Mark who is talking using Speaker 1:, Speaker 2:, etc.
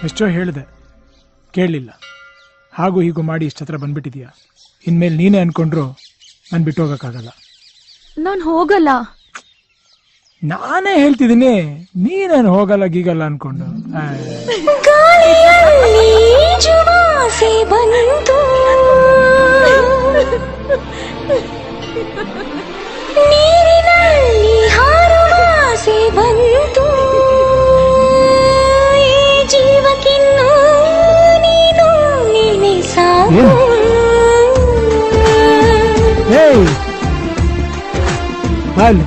Speaker 1: ಎಷ್ಟೋ ಹೇಳಿದೆ, ಕೇಳಲಿಲ್ಲ. ಹಾಗೂ ಹೀಗೂ ಮಾಡಿ ಇಷ್ಟ ಹತ್ರ ಬಂದ್ಬಿಟ್ಟಿದೀಯ. ಇನ್ಮೇಲೆ ನೀನೇ ಅನ್ಕೊಂಡ್ರು ನಾನು ಬಿಟ್ಟು ಹೋಗೋಕ್ಕಾಗಲ್ಲ.
Speaker 2: ನಾನು ಹೋಗಲ್ಲ.
Speaker 1: ನಾನೇ ಹೇಳ್ತಿದ್ದೀನಿ, ನೀನೇನು ಹೋಗಲ್ಲ ಗೀಗಲ್ಲ ಅನ್ಕೊಂಡು.
Speaker 3: ಬಂತು ನೀರಿನಲ್ಲಿ ಹಾರುವ ಆಸೆ ಬಂತು, ಈ ಜೀವಕ್ಕಿನ್ನೂ ನೀನು ನೀನೆ ಸಾಕು.
Speaker 1: ಬಾಲ್